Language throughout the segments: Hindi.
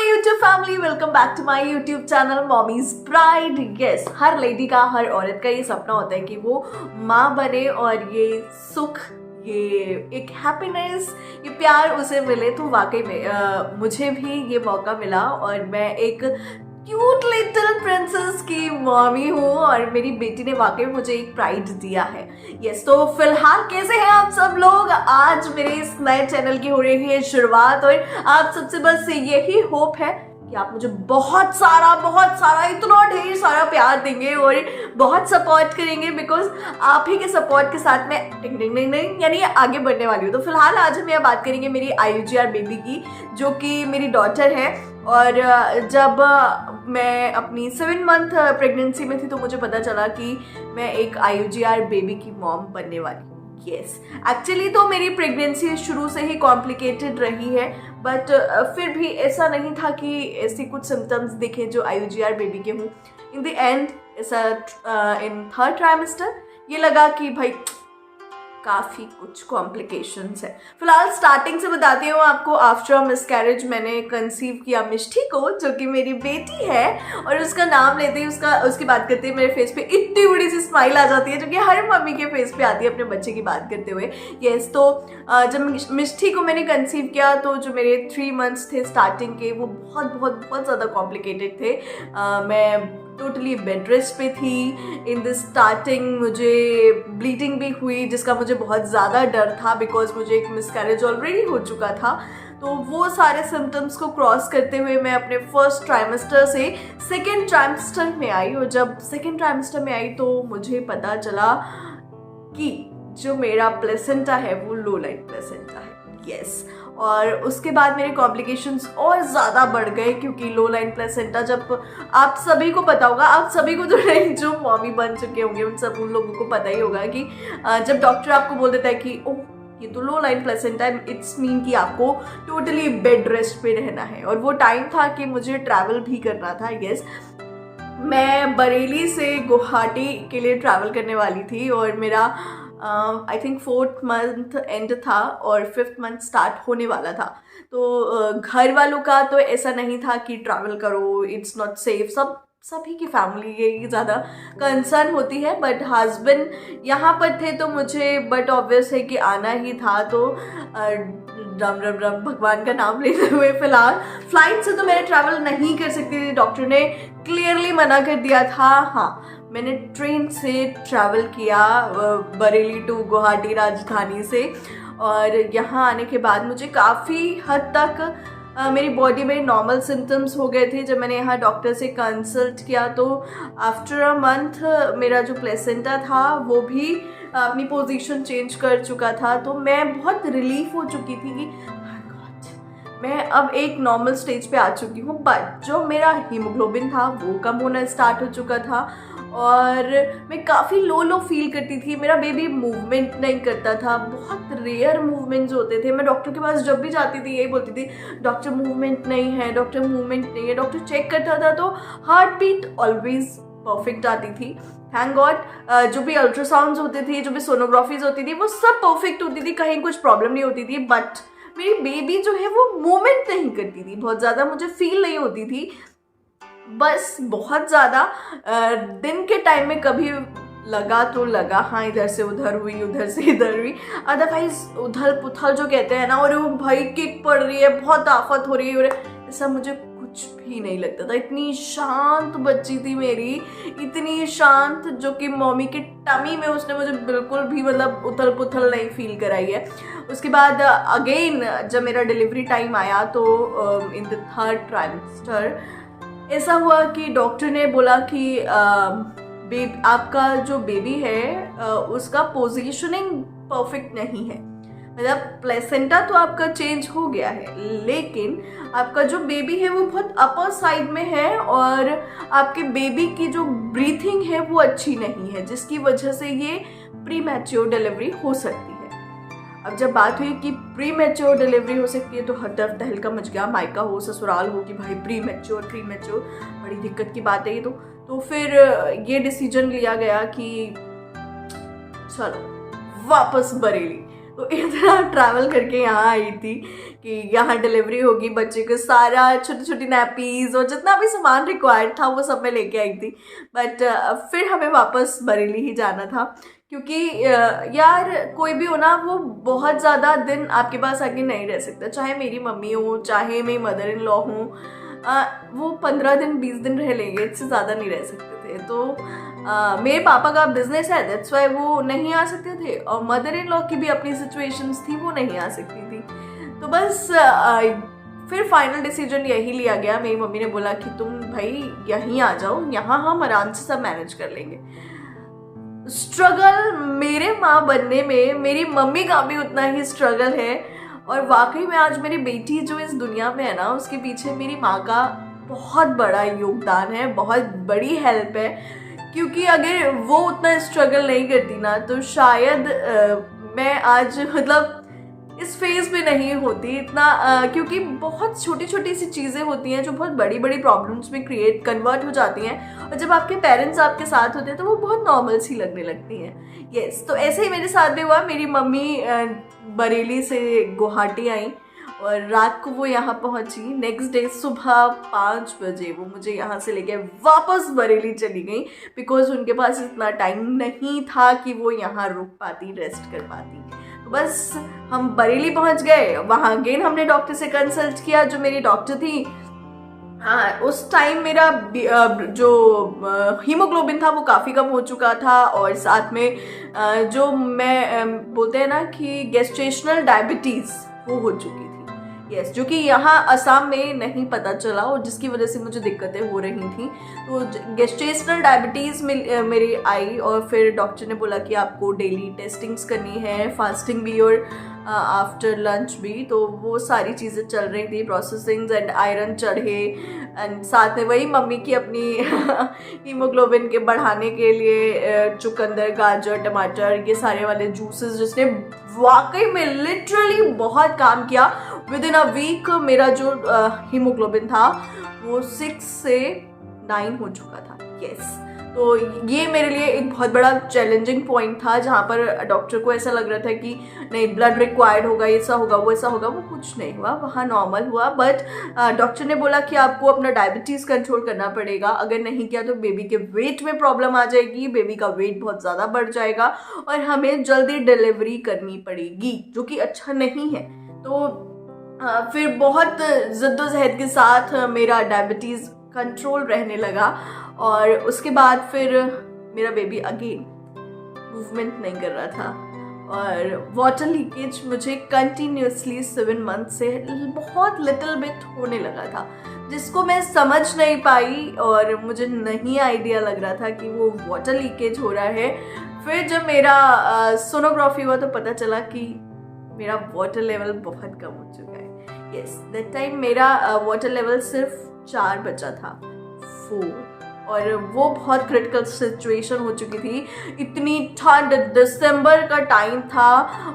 My YouTube family, welcome back to my YouTube channel Mommy's Pride. Yes, हर लेडी का, हर औरत का ये सपना होता है कि वो माँ बने और ये सुख, ये एक हैप्पीनेस, ये प्यार उसे मिले। तो वाकई में मुझे भी ये मौका मिला और मैं एक क्यूट लिटिल प्रिंसेस की मॉमी हूँ और मेरी बेटी ने वाकई मुझे एक प्राइड दिया है। यस, तो फिलहाल कैसे हैं आप सब लोग? आज मेरे इस नए चैनल की हो रही है शुरुआत और आप सबसे बस यही होप है कि आप मुझे बहुत सारा इतना ढेर सारा प्यार देंगे और बहुत सपोर्ट करेंगे, बिकॉज आप ही के सपोर्ट के साथ मैं टिंग टिंग टिंग टिंग यानी आगे बढ़ने वाली हूँ। तो फिलहाल आज हम यह बात करेंगे मेरी IUGR बेबी की, जो कि मेरी डॉटर है। और जब मैं अपनी 7 मंथ प्रेगनेंसी में थी तो मुझे पता चला कि मैं एक IUGR बेबी की मॉम बनने वाली हूँ। यस, एक्चुअली तो मेरी प्रेगनेंसी शुरू से ही कॉम्प्लिकेटेड रही है, बट फिर भी ऐसा नहीं था कि ऐसी कुछ सिम्टम्स दिखे जो IUGR बेबी के हों। इन द एंड ऐसा इन 3rd ट्राइमेस्टर ये लगा कि भाई काफ़ी कुछ कॉम्प्लिकेशंस है। फिलहाल स्टार्टिंग से बताती हूँ आपको। आफ्टर मिसकैरेज मैंने कंसीव किया मिष्टी को, जो कि मेरी बेटी है, और उसका नाम लेते ही उसकी बात करते ही मेरे फेस पे इतनी बड़ी सी स्माइल आ जाती है, जो कि हर मम्मी के फेस पे आती है अपने बच्चे की बात करते हुए। यस, तो जब मिष्टी को मैंने कंसीव किया तो जो मेरे 3 मंथ्स थे स्टार्टिंग के, वो बहुत ज़्यादा कॉम्प्लिकेटेड थे। मैं टोटली बेड रेस्ट पे थी इन द स्टार्टिंग। मुझे ब्लीडिंग भी हुई, जिसका मुझे बहुत ज़्यादा डर था, बिकॉज मुझे एक मिसकैरेज ऑलरेडी हो चुका था। तो वो सारे सिम्टम्स को क्रॉस करते हुए मैं अपने 1st ट्राइमेस्टर से 2nd ट्राइमेस्टर में आई, और जब 2nd ट्राइमेस्टर में आई तो मुझे पता चला कि जो मेरा प्लेसेंटा है वो लो लाइन प्लेसेंटा है। यस, और उसके बाद मेरे कॉम्प्लिकेशंस और ज़्यादा बढ़ गए, क्योंकि लो लाइन प्लेसेंटा, जब आप सभी को पता होगा, आप सभी को तो नहीं, जो मॉमी बन चुके होंगे उन लोगों को पता ही होगा कि जब डॉक्टर आपको बोल देता है कि ओह ये तो लो लाइन प्लेसेंटा है, इट्स मीन कि आपको टोटली बेड रेस्ट पे रहना है। और वो टाइम था कि मुझे ट्रैवल भी करना था। यस, मैं बरेली से गुवाहाटी के लिए ट्रैवल करने वाली थी और मेरा I think 4th month and था और 5th मंथ स्टार्ट होने वाला था। तो घर वालों का तो ऐसा नहीं था कि ट्रैवल करो, इट्स नॉट सेफ, सभी की फैमिली यही ज़्यादा कंसर्न होती है, बट हस्बैंड यहाँ पर थे तो मुझे बट ऑब्वियस है कि आना ही था। तो राम राम राम भगवान का नाम लेते हुए फिलहाल फ्लाइट से तो मैं ट्रैवल नहीं कर सकती थी, डॉक्टर ने क्लियरली मना कर दिया था। हाँ, मैंने ट्रेन से ट्रैवल किया बरेली टू गुवाहाटी राजधानी से, और यहाँ आने के बाद मुझे काफ़ी हद तक मेरी बॉडी में नॉर्मल सिम्टम्स हो गए थे। जब मैंने यहाँ डॉक्टर से कंसल्ट किया तो आफ्टर अ मंथ मेरा जो प्लेसेंटा था वो भी अपनी पोजीशन चेंज कर चुका था। तो मैं बहुत रिलीफ हो चुकी थी कि मैं अब एक नॉर्मल स्टेज पे आ चुकी हूँ। बट जो मेरा हीमोग्लोबिन था वो कम होना स्टार्ट हो चुका था और मैं काफ़ी लो फील करती थी। मेरा बेबी मूवमेंट नहीं करता था, बहुत रेयर मूवमेंट्स होते थे। मैं डॉक्टर के पास जब भी जाती थी यही बोलती थी, डॉक्टर मूवमेंट नहीं है, डॉक्टर मूवमेंट नहीं है। डॉक्टर चेक करता था तो हार्ट बीट ऑलवेज परफेक्ट आती थी, थैंक गॉड। जो भी अल्ट्रासाउंड्स होते थे, जो भी सोनोग्राफीज होती थी, वो सब परफेक्ट होती थी, कहीं कुछ प्रॉब्लम नहीं होती थी। बट मेरी बेबी जो है वो मूवमेंट नहीं करती थी, बहुत ज़्यादा मुझे फील नहीं होती थी। बस बहुत ज़्यादा दिन के टाइम में कभी लगा तो लगा, हाँ इधर से उधर हुई, उधर से इधर हुई, अदरवाइज उथल पुथल जो कहते हैं ना, और वो भाई किक पड़ रही है, बहुत आफत हो रही है, और ऐसा मुझे कुछ भी नहीं लगता था। इतनी शांत बच्ची थी मेरी, इतनी शांत, जो कि मम्मी के टमी में उसने मुझे बिल्कुल भी मतलब उथल पुथल नहीं फील कराई है। उसके बाद अगेन जब मेरा डिलीवरी टाइम आया तो इन द 3rd ट्राइमेस्टर ऐसा हुआ कि डॉक्टर ने बोला कि आपका जो बेबी है उसका पोजीशनिंग परफेक्ट नहीं है। मतलब प्लेसेंटा तो आपका चेंज हो गया है, लेकिन आपका जो बेबी है वो बहुत अपर साइड में है और आपके बेबी की जो ब्रीथिंग है वो अच्छी नहीं है, जिसकी वजह से ये प्री मैच्योर डिलीवरी हो सकती है। अब जब बात हुई कि प्री मैच्योर डिलीवरी हो सकती है तो हर तरफ तहलका मच गया, मायका हो ससुराल हो कि भाई प्री मैच्योर बड़ी दिक्कत की बात है ये। तो फिर ये डिसीजन लिया गया कि चलो वापस बरेली। तो इतना ट्रैवल करके यहाँ आई थी कि यहाँ डिलीवरी होगी, बच्चे को सारा छोटी छोटी नैपीज़ और जितना भी सामान रिक्वायर्ड था वो सब मैं लेके आई थी। बट फिर हमें वापस बरेली ही जाना था, क्योंकि यार कोई भी हो ना, वो बहुत ज़्यादा दिन आपके पास आके नहीं रह सकता, चाहे मेरी मम्मी हो चाहे मेरी मदर इन लॉ हो, वो 15 दिन 20 दिन रह लेंगे, इससे ज़्यादा नहीं रह सकते थे। तो मेरे पापा का बिजनेस है, दैट्स वाई वो नहीं आ सकते थे, और मदर इन लॉ की भी अपनी सिचुएशंस थी, वो नहीं आ सकती थी। तो बस फिर फाइनल डिसीजन यही लिया गया। मेरी मम्मी ने बोला कि तुम भाई यहीं आ जाओ, यहाँ हम आराम से सब मैनेज कर लेंगे। स्ट्रगल मेरे माँ बनने में मेरी मम्मी का भी उतना ही स्ट्रगल है, और वाकई में आज मेरी बेटी जो इस दुनिया में है ना, उसके पीछे मेरी माँ का बहुत बड़ा योगदान है, बहुत बड़ी हेल्प है। क्योंकि अगर वो उतना स्ट्रगल नहीं करती ना, तो शायद मैं आज मतलब इस फेज में नहीं होती इतना, क्योंकि बहुत छोटी छोटी सी चीज़ें होती हैं जो बहुत बड़ी बड़ी प्रॉब्लम्स में कन्वर्ट हो जाती हैं, और जब आपके पेरेंट्स आपके साथ होते हैं तो वो बहुत नॉर्मल सी लगने लगती हैं। यस, तो ऐसे ही मेरे साथ भी हुआ। मेरी मम्मी बरेली से गुवाहाटी आई और रात को वो यहाँ पहुँची। नेक्स्ट डे सुबह 5 बजे वो मुझे यहाँ से लेके वापस बरेली चली गई, बिकॉज उनके पास इतना टाइम नहीं था कि वो यहाँ रुक पाती, रेस्ट कर पाती। तो बस हम बरेली पहुँच गए। वहाँ अगेन हमने डॉक्टर से कंसल्ट किया, जो मेरी डॉक्टर थी। हाँ, उस टाइम मेरा जो हीमोग्लोबिन था वो काफ़ी कम हो चुका था, और साथ में जो मैं बोलते हैं ना कि गेस्टेशनल डायबिटीज़ वो हो चुकी थी। यस, जो कि यहाँ असम में नहीं पता चला, और जिसकी वजह से मुझे दिक्कतें हो रही थी। तो गेस्टेशनल डायबिटीज़ मेरी आई, और फिर डॉक्टर ने बोला कि आपको डेली टेस्टिंग्स करनी है, फास्टिंग भी और आफ्टर लंच भी। तो वो सारी चीज़ें चल रही थी, प्रोसेसिंग्स एंड आयरन चढ़े, एंड साथ में वही मम्मी की अपनी हीमोग्लोबिन के बढ़ाने के लिए चुकंदर, गाजर, टमाटर, ये सारे वाले जूसेस, जिसने वाकई में लिटरली बहुत काम किया। विद इन अ वीक मेरा जो हीमोग्लोबिन था वो 6 से 9 हो चुका था। यस, तो ये मेरे लिए एक बहुत बड़ा चैलेंजिंग पॉइंट था, जहाँ पर डॉक्टर को ऐसा लग रहा था कि नहीं ब्लड रिक्वायर्ड होगा, ऐसा होगा, वो ऐसा होगा। वो कुछ नहीं हुआ, वहाँ नॉर्मल हुआ। बट डॉक्टर ने बोला कि आपको अपना डायबिटीज़ कंट्रोल करना पड़ेगा, अगर नहीं किया तो बेबी के वेट में प्रॉब्लम आ जाएगी, बेबी का वेट बहुत ज़्यादा बढ़ जाएगा, और हमें जल्दी डिलीवरी करनी पड़ेगी, जो कि अच्छा नहीं है। तो फिर बहुत जद्दोजहद के साथ मेरा डायबिटीज़ कंट्रोल रहने लगा, और उसके बाद फिर मेरा बेबी अगेन मूवमेंट नहीं कर रहा था, और वाटर लीकेज मुझे कंटिन्यूसली 7 मंथ से बहुत लिटिल बिट होने लगा था, जिसको मैं समझ नहीं पाई, और मुझे नहीं आइडिया लग रहा था कि वो वाटर लीकेज हो रहा है। फिर जब मेरा सोनोग्राफी हुआ तो पता चला कि मेरा वाटर लेवल बहुत कम हो चुका है। यस, दैट टाइम मेरा वाटर लेवल सिर्फ 4 बचा था, 4, और वो बहुत क्रिटिकल सिचुएशन हो चुकी थी। इतनी ठंड, दिसंबर का टाइम था,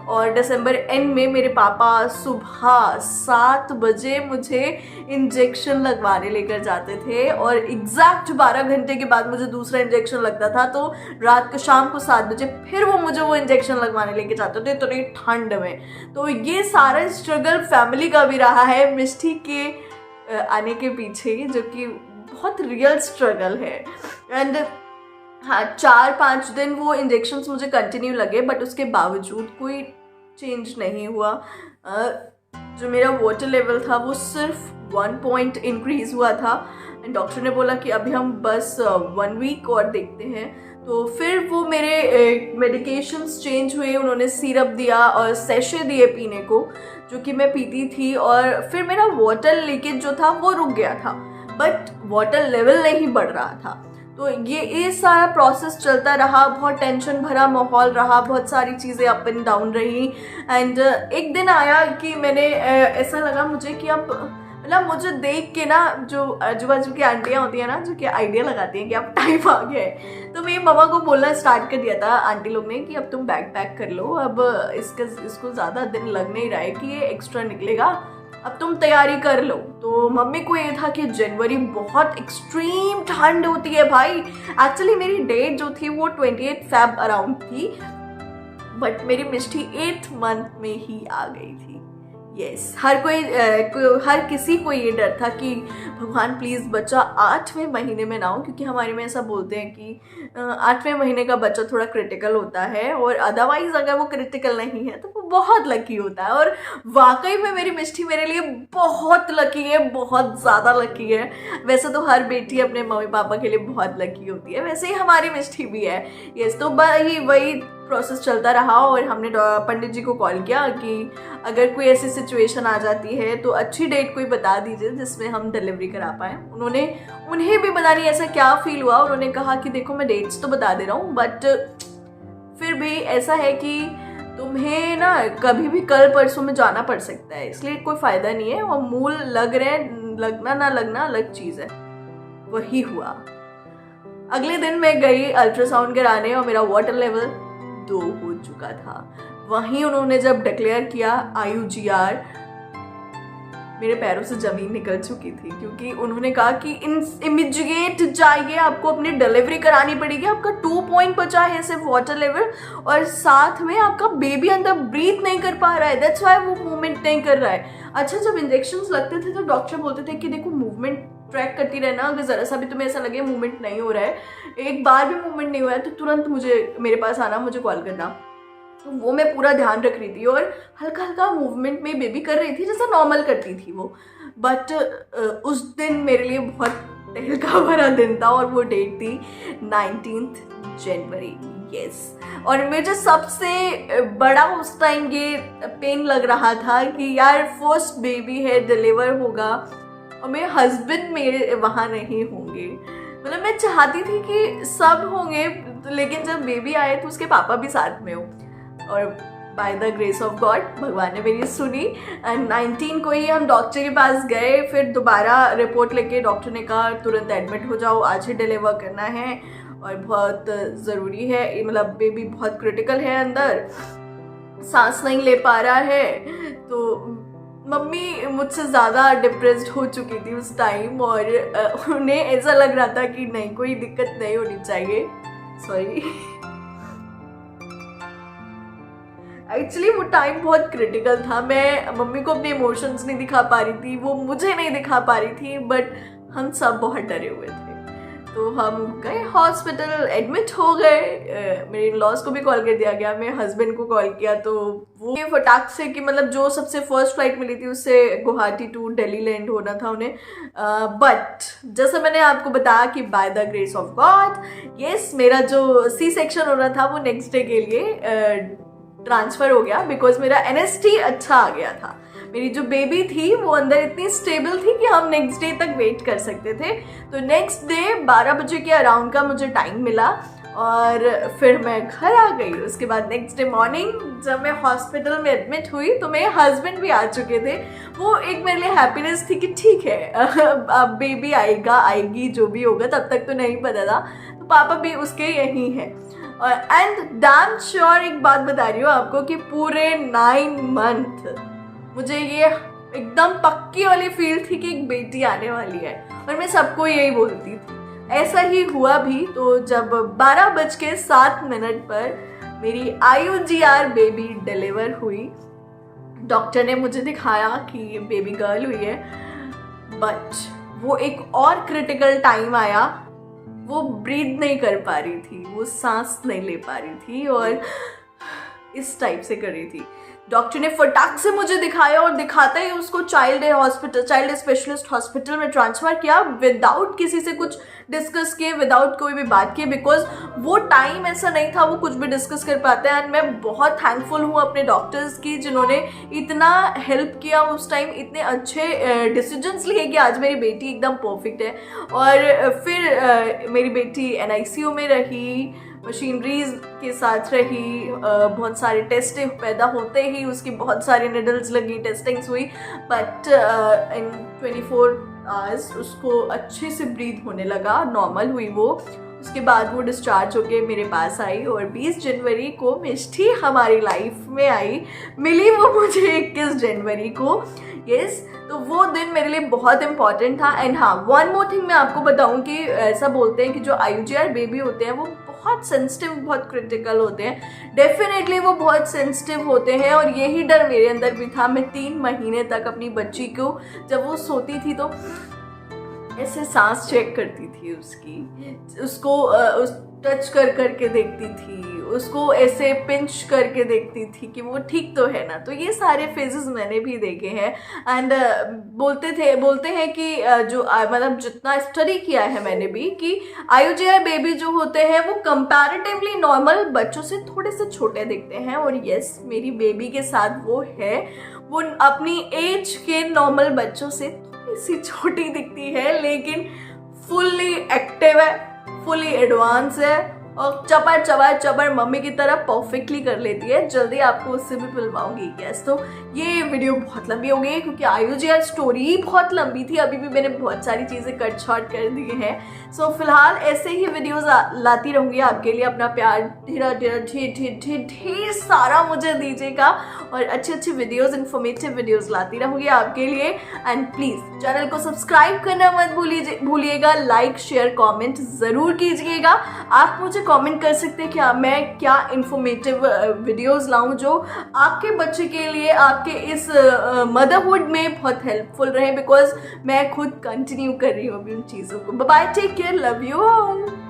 और दिसंबर एंड में मेरे पापा सुबह 7 बजे मुझे इंजेक्शन लगवाने लेकर जाते थे, और एग्जैक्ट 12 घंटे के बाद मुझे दूसरा इंजेक्शन लगता था। तो रात को शाम को 7 बजे फिर वो मुझे वो इंजेक्शन लगवाने लेके जाते थे, इतनी ठंड में। तो ये सारा स्ट्रगल फैमिली का भी रहा है मिष्टी के आने के पीछे, जो कि बहुत रियल स्ट्रगल है। एंड हाँ, 4-5 दिन वो इंजेक्शन्स मुझे कंटिन्यू लगे, बट उसके बावजूद कोई चेंज नहीं हुआ। जो मेरा वाटर लेवल था वो सिर्फ 1 पॉइंट इंक्रीज हुआ था, एंड डॉक्टर ने बोला कि अभी हम बस 1 वीक और देखते हैं। तो फिर वो मेरे मेडिकेशंस चेंज हुए, उन्होंने सिरप दिया और सेशे दिए पीने को, जो कि मैं पीती थी, और फिर मेरा वाटर लीकेज जो था वो रुक गया था, बट वाटर लेवल नहीं बढ़ रहा था। तो ये सारा प्रोसेस चलता रहा, बहुत टेंशन भरा माहौल रहा, बहुत सारी चीज़ें अप एंड डाउन रही। एंड एक दिन आया कि मैंने ऐसा लगा मुझे कि अब मतलब मुझे देख के ना, जो आजू बाजू की आंटियाँ होती हैं ना, जो कि आइडिया लगाती हैं कि अब टाइम आ गया है, तो मेरी मम्मा को बोलना स्टार्ट कर दिया था आंटी लोग ने कि अब तुम बैग पैक कर लो, अब इसको ज़्यादा दिन लग नहीं रहा है कि ये एक्स्ट्रा निकलेगा, अब तुम तैयारी कर लो। तो मम्मी को ये था कि जनवरी बहुत एक्सट्रीम ठंड होती है भाई। एक्चुअली मेरी डेट जो थी वो 28 फेब अराउंड थी, बट मेरी मिष्टी 8th मंथ में ही आ गई थी। यस, हर किसी को ये डर था कि भगवान प्लीज़ बच्चा 8वें महीने में ना हो, क्योंकि हमारे में ऐसा बोलते हैं कि 8वें महीने का बच्चा थोड़ा क्रिटिकल होता है, और अदरवाइज अगर वो क्रिटिकल नहीं है तो वो बहुत लकी होता है। और वाकई में मेरी मिष्टी मेरे लिए बहुत लकी है, बहुत ज़्यादा लकी है। वैसे तो हर बेटी अपने मम्मी पापा के लिए बहुत लकी होती है, वैसे ही हमारी मिष्टी भी है। यस, तो वही प्रोसेस चलता रहा, और हमने पंडित जी को कॉल किया कि अगर कोई ऐसी सिचुएशन आ जाती है तो अच्छी डेट कोई बता दीजिए जिसमें हम डिलीवरी करा पाएँ। उन्हें भी पता नहीं ऐसा क्या फील हुआ, उन्होंने कहा कि देखो मैं डेट्स तो बता दे रहा हूँ, बट फिर भी ऐसा है कि तुम्हें ना कभी भी कल परसों में जाना पड़ सकता है, इसलिए कोई फ़ायदा नहीं है, और मूल लग रहे हैं, लगना ना लगना अलग चीज़ है। वही हुआ। अगले दिन मैं गई अल्ट्रासाउंड कराने और मेरा वाटर लेवल 2 हो चुका था। वहीं उन्होंने जब डिक्लेयर किया IUGR, मेरे पैरों से जमीन निकल चुकी थी, क्योंकि उन्होंने कहा कि इमीडिएट जाइए, आपको अपनी डिलीवरी करानी पड़ेगी, आपका 2 पॉइंट बचा है सिर्फ वाटर लेवल, और साथ में आपका बेबी अंदर ब्रीथ नहीं कर पा रहा है, दैट्स व्हाई वो मूवमेंट नहीं कर रहा है। अच्छा, जब इंजेक्शंस लगते थे तो डॉक्टर बोलते थे कि देखो मूवमेंट ट्रैक करती रहना, अगर ज़रा सा भी तुम्हें ऐसा लगे मूवमेंट नहीं हो रहा है, एक बार भी मूवमेंट नहीं हुआ है, तो तुरंत मेरे पास आना, मुझे कॉल करना। तो वो मैं पूरा ध्यान रख रही थी, और हल्का हल्का मूवमेंट में बेबी कर रही थी जैसा नॉर्मल करती थी वो। बट उस दिन मेरे लिए बहुत तहलका भरा दिन था, और वो डेट थी 19 जनवरी। यस, और मुझे सबसे बड़ा उस टाइम ये पेन लग रहा था कि यार फर्स्ट बेबी है, डिलीवर होगा, और मेरे हस्बैंड मेरे वहाँ नहीं होंगे। मतलब मैं चाहती थी कि सब होंगे, लेकिन जब बेबी आए तो उसके पापा भी साथ में हो, और by the grace of God भगवान ने मेरी सुनी। एंड 19 को ही हम डॉक्टर के पास गए, फिर दोबारा रिपोर्ट लेके डॉक्टर ने कहा तुरंत एडमिट हो जाओ, आज ही डिलीवर करना है, और बहुत ज़रूरी है, मतलब बेबी बहुत क्रिटिकल है, अंदर सांस नहीं ले पा रहा है। तो मम्मी मुझसे ज़्यादा डिप्रेस्ड हो चुकी थी उस टाइम, और उन्हें ऐसा लग रहा था कि नहीं, कोई दिक्कत नहीं होनी चाहिए। सॉरी, एक्चुअली वो टाइम बहुत क्रिटिकल था। मैं मम्मी को अपने इमोशंस नहीं दिखा पा रही थी, वो मुझे नहीं दिखा पा रही थी, बट हम सब बहुत डरे हुए थे। तो हम गए हॉस्पिटल, एडमिट हो गए। मेरे इन-लॉज को भी कॉल कर दिया गया, मेरे हस्बैंड को कॉल किया, तो वो फटाक से कि मतलब जो सबसे फर्स्ट फ्लाइट मिली थी उससे गुवाहाटी टू दिल्ली लैंड होना था उन्हें। बट जैसे मैंने आपको बताया कि by the grace of God, yes, मेरा जो सी सेक्शन हो रहा था वो नेक्स्ट डे के लिए ट्रांसफ़र हो गया, बिकॉज मेरा NST अच्छा आ गया था। मेरी जो बेबी थी वो अंदर इतनी स्टेबल थी कि हम नेक्स्ट डे तक वेट कर सकते थे। तो नेक्स्ट डे 12 बजे के अराउंड का मुझे टाइम मिला, और फिर मैं घर आ गई। उसके बाद नेक्स्ट डे मॉर्निंग जब मैं हॉस्पिटल में एडमिट हुई तो मेरे हस्बैंड भी आ चुके थे। वो एक मेरे लिए हैप्पीनेस थी कि ठीक है, अब बेबी आएगी, जो भी होगा, तब तक तो नहीं पता था, तो पापा भी उसके यहीं हैं। एंड डैम श्योर एक बात बता रही हूँ आपको कि पूरे 9 मंथ मुझे ये एकदम पक्की वाली फील थी कि एक बेटी आने वाली है, और मैं सबको यही बोलती थी। ऐसा ही हुआ भी। तो जब 12:07 पर मेरी IUGR बेबी डिलीवर हुई, डॉक्टर ने मुझे दिखाया कि ये बेबी गर्ल हुई है, बट वो एक और क्रिटिकल टाइम आया। वो ब्रीथ नहीं कर पा रही थी, वो सांस नहीं ले पा रही थी, और इस टाइप से कर रही थी। डॉक्टर ने फटाक से मुझे दिखाया, और दिखाता ही उसको चाइल्ड स्पेशलिस्ट हॉस्पिटल में ट्रांसफ़र किया, विदाउट किसी से कुछ डिस्कस किए, विदाउट कोई भी बात किए, बिकॉज वो टाइम ऐसा नहीं था वो कुछ भी डिस्कस कर पाते हैं। एंड मैं बहुत थैंकफुल हूँ अपने डॉक्टर्स की, जिन्होंने इतना हेल्प किया उस टाइम, इतने अच्छे डिसीजंस लिए कि आज मेरी बेटी एकदम परफेक्ट है। और फिर मेरी बेटी NICU में रही, मशीनरीज के साथ रही, बहुत सारे टेस्ट पैदा होते ही उसकी बहुत सारी निडल्स लगी, टेस्टिंग्स हुई, बट इन 24 आवर्स उसको अच्छे से ब्रीथ होने लगा, नॉर्मल हुई वो। उसके बाद वो डिस्चार्ज होके मेरे पास आई, और 20 जनवरी को मिष्टी हमारी लाइफ में आई। मिली वो मुझे 21 जनवरी को। यस, तो वो दिन मेरे लिए बहुत इंपॉर्टेंट था। एंड हाँ, वन मोर थिंग मैं आपको बताऊं कि ऐसा बोलते हैं कि जो IUGR बेबी होते हैं वो बहुत सेंसिटिव, बहुत क्रिटिकल होते हैं। डेफिनेटली वो बहुत सेंसिटिव होते हैं और यही डर मेरे अंदर भी था। मैं 3 महीने तक अपनी बच्ची को जब वो सोती थी तो ऐसे सांस चेक करती थी उसकी, उसको टच कर करके देखती थी, उसको ऐसे पिंच करके देखती थी कि वो ठीक तो है ना। तो ये सारे फेजेस मैंने भी देखे हैं। एंड बोलते हैं कि मतलब जितना स्टडी किया है मैंने भी कि IUGI बेबी जो होते हैं वो कंपैरेटिवली नॉर्मल बच्चों से थोड़े से छोटे दिखते हैं। और यस, मेरी बेबी के साथ वो है, वो अपनी एज के नॉर्मल बच्चों से थोड़ी सी छोटी दिखती है, लेकिन फुल्ली एक्टिव है, फुली एडवांस है और चपर चपर चपर मम्मी की तरह परफेक्टली कर लेती है। जल्दी आपको उससे भी मिलवाऊंगी गैस। तो ये वीडियो बहुत लंबी हो गई है क्योंकि IUGI स्टोरी ही बहुत लंबी थी। अभी भी मैंने बहुत सारी चीज़ें कट शॉर्ट कर दी हैं। सो फिलहाल ऐसे ही वीडियोस लाती रहूँगी आपके लिए। अपना प्यार ढेर सारा मुझे दीजिएगा और अच्छी अच्छी वीडियोस, इन्फॉर्मेटिव वीडियोस लाती रहूँगी आपके लिए। एंड प्लीज़ चैनल को सब्सक्राइब करना मत भूलिएगा, लाइक शेयर कमेंट ज़रूर कीजिएगा। आप मुझे कमेंट कर सकते हैं कि मैं क्या इन्फॉर्मेटिव वीडियोस लाऊं जो आपके बच्चे के लिए, आपके इस मदरहुड में बहुत हेल्पफुल रहे, बिकॉज मैं खुद कंटिन्यू कर रही हूँ अभी उन चीज़ों को। Bye, take care, love you all.